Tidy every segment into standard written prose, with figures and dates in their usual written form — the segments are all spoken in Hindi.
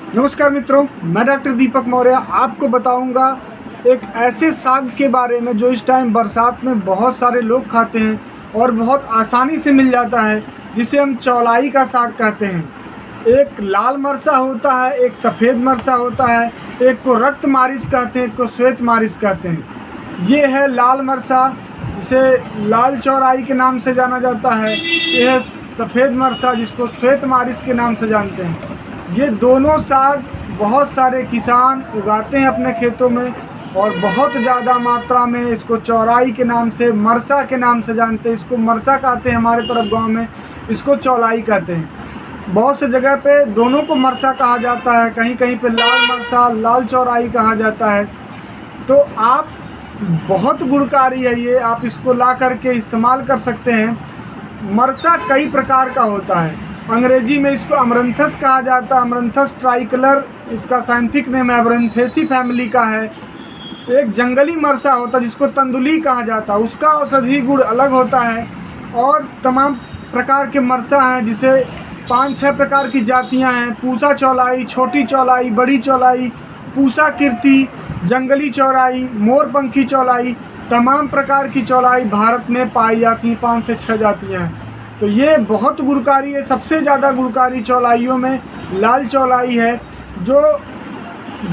नमस्कार मित्रों, मैं डॉक्टर दीपक मौर्य आपको बताऊंगा एक ऐसे साग के बारे में जो इस टाइम बरसात में बहुत सारे लोग खाते हैं और बहुत आसानी से मिल जाता है, जिसे हम चौलाई का साग कहते हैं। एक लाल मरचा होता है, एक सफ़ेद मरचा होता है, एक को रक्त मारिच कहते हैं, एक को श्वेत मारिच कहते हैं। ये है लाल मरचा, जिसे लाल चौलाई के नाम से जाना जाता है। यह है सफ़ेद मरचा, जिसको श्वेत मारिच के नाम से जानते हैं। ये दोनों साग बहुत सारे किसान उगाते हैं अपने खेतों में और बहुत ज़्यादा मात्रा में इसको चौलाई के नाम से, मरचा के नाम से जानते हैं। इसको मरचा कहते हैं हमारे तरफ गांव में, इसको चौलाई कहते हैं। बहुत से जगह पे दोनों को मरचा कहा जाता है, कहीं कहीं पे लाल मरचा, लाल चौलाई कहा जाता है। तो आप बहुत गुणकारी है ये, आप इसको ला करके इस्तेमाल कर सकते हैं। मरचा कई प्रकार का होता है, अंग्रेजी में इसको अमरंथस कहा जाता है, अमरंथस ट्राइकलर इसका साइंटिफिक नेम है, अमरंथेसी फैमिली का है। एक जंगली मरचा होता है जिसको तंदुली कहा जाता है, उसका औषधि गुण अलग होता है। और तमाम प्रकार के मरचा हैं, जिसे 5-6 प्रकार की जातियां हैं। पूसा चौलाई, छोटी चौलाई, बड़ी चौलाई, पूसा कीर्ति, जंगली चौलाई, मोरपंखी चौलाई, तमाम प्रकार की चौलाई भारत में पाई जाती हैं। 5 से 6 जातियाँ हैं। तो ये बहुत गुणकारी है। सबसे ज़्यादा गुणकारी चौलाइयों में लाल चौलाई है, जो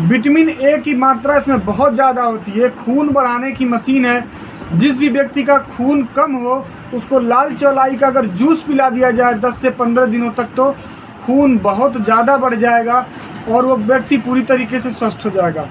विटामिन ए की मात्रा इसमें बहुत ज़्यादा होती है। खून बढ़ाने की मशीन है। जिस भी व्यक्ति का खून कम हो उसको लाल चौलाई का अगर जूस पिला दिया जाए 10 से 15 दिनों तक, तो खून बहुत ज़्यादा बढ़ जाएगा और वो व्यक्ति पूरी तरीके से स्वस्थ हो जाएगा।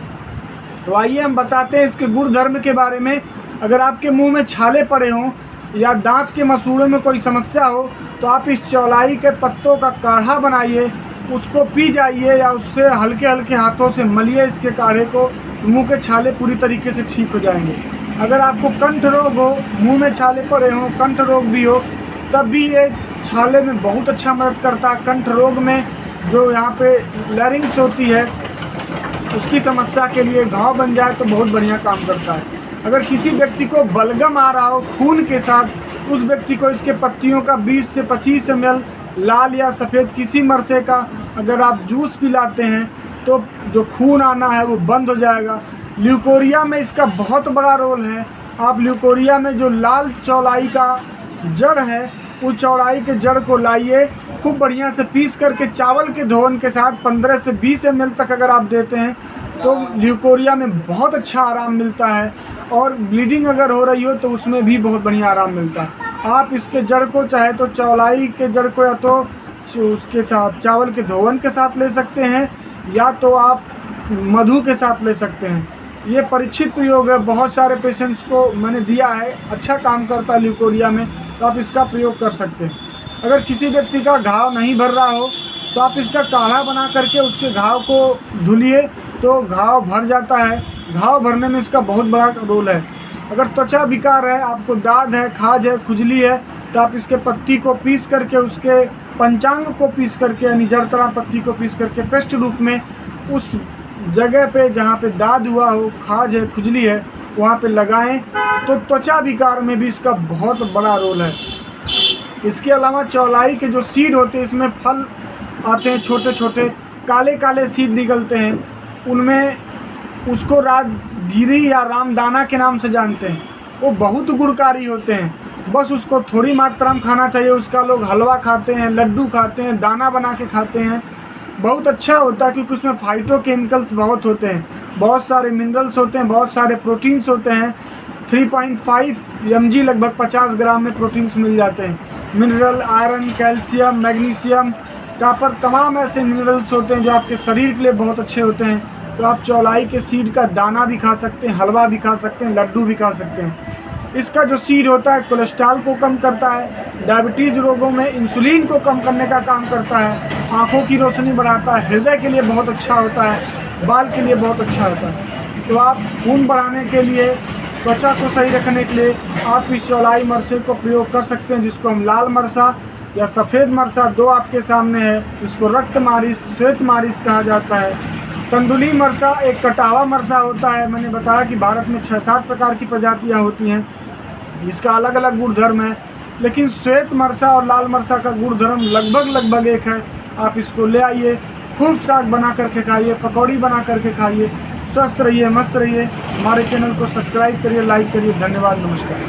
तो आइए हम बताते हैं इसके गुण धर्म के बारे में। अगर आपके मुंह में छाले पड़े हों या दांत के मसूड़ों में कोई समस्या हो, तो आप इस चौलाई के पत्तों का काढ़ा बनाइए, उसको पी जाइए या उससे हल्के हल्के हाथों से मलिए इसके काढ़े को। मुंह के छाले पूरी तरीके से ठीक हो जाएंगे। अगर आपको कंठ रोग हो, मुंह में छाले पड़े हों, कंठ रोग भी हो, तब भी ये छाले में बहुत अच्छा मदद करता है। कंठ रोग में जो यहाँ पे लैरिंग्स होती है, उसकी समस्या के लिए घाव बन जाए तो बहुत बढ़िया काम करता है। अगर किसी व्यक्ति को बलगम आ रहा हो खून के साथ, उस व्यक्ति को इसके पत्तियों का 20 से 25 ml लाल या सफ़ेद किसी मरचे का अगर आप जूस पिलाते हैं तो जो खून आना है वो बंद हो जाएगा। ल्यूकोरिया में इसका बहुत बड़ा रोल है। आप ल्यूकोरिया में जो लाल चौलाई का जड़ है, उस चौलाई के जड़ को लाइए, खूब बढ़िया से पीस करके चावल के धोवन के साथ 15 से 20 ml तक अगर आप देते हैं तो ल्यूकोरिया में बहुत अच्छा आराम मिलता है। और ब्लीडिंग अगर हो रही हो तो उसमें भी बहुत बढ़िया आराम मिलता है। आप इसके जड़ को चाहे तो चौलाई के जड़ को या तो उसके साथ चावल के धोवन के साथ ले सकते हैं, या तो आप मधु के साथ ले सकते हैं। ये परीक्षित प्रयोग है, बहुत सारे पेशेंट्स को मैंने दिया है, अच्छा काम करता है ल्यूकोरिया में, तो आप इसका प्रयोग कर सकते हैं। अगर किसी व्यक्ति का घाव नहीं भर रहा हो तो आप इसका काढ़ा बना करके उसके घाव को धुलिए तो घाव भर जाता है। घाव भरने में इसका बहुत बड़ा रोल है। अगर त्वचा विकार है, आपको दाद है, खाज है, खुजली है, तो आप इसके पत्ती को पीस करके, उसके पंचांग को पीस करके, यानी जड़तरा पत्ती को पीस करके पेस्ट रूप में उस जगह पे जहाँ पे दाद हुआ हो, खाज है, खुजली है, वहाँ पे लगाएं तो त्वचा विकार में भी इसका बहुत बड़ा रोल है। इसके अलावा चौलाई के जो सीड होते हैं, इसमें फल आते हैं, छोटे छोटे काले काले सीड निकलते हैं, उनमें उसको राजगिरी या रामदाना के नाम से जानते हैं। वो बहुत गुणकारी होते हैं, बस उसको थोड़ी मात्रा में खाना चाहिए। उसका लोग हलवा खाते हैं, लड्डू खाते हैं, दाना बना के खाते हैं। बहुत अच्छा होता है क्योंकि उसमें फाइटोकेमिकल्स बहुत होते हैं, बहुत सारे मिनरल्स होते हैं, बहुत सारे प्रोटीन्स होते हैं। 3.5 mg लगभग 50 ग्राम में प्रोटीन्स मिल जाते हैं। Mineral, iron, calcium, magnesium, copper, तमाम ऐसे मिनरल्स होते हैं जो आपके शरीर के लिए बहुत अच्छे होते हैं। तो आप चौलाई के सीड का दाना भी खा सकते हैं, हलवा भी खा सकते हैं, लड्डू भी खा सकते हैं। इसका जो सीड होता है कोलेस्ट्रॉल को कम करता है, डायबिटीज़ रोगों में इंसुलिन को कम करने का काम करता है, आँखों की रोशनी बढ़ाता है, हृदय के लिए बहुत अच्छा होता है, बाल के लिए बहुत अच्छा होता है। तो आप खून बढ़ाने के लिए, त्वचा को सही रखने के लिए आप इस चौलाई मरचे को प्रयोग कर सकते हैं, जिसको हम लाल मरचा या सफ़ेद मरचा, दो आपके सामने है। इसको रक्त मारिच, श्वेत मारिच कहा जाता है। तंदुली मरचा एक कटावा मरचा होता है। मैंने बताया कि भारत में 6-7 प्रकार की प्रजातियां होती हैं, जिसका अलग अलग गुणधर्म है, लेकिन श्वेत मरचा और लाल मरचा का गुणधर्म लगभग एक है। आप इसको ले आइए, खूब साग बना करके खाइए, पकौड़ी बना करके खाइए। स्वस्थ रहिए, मस्त रहिए। हमारे चैनल को सब्सक्राइब करिए, लाइक करिए। धन्यवाद, नमस्कार।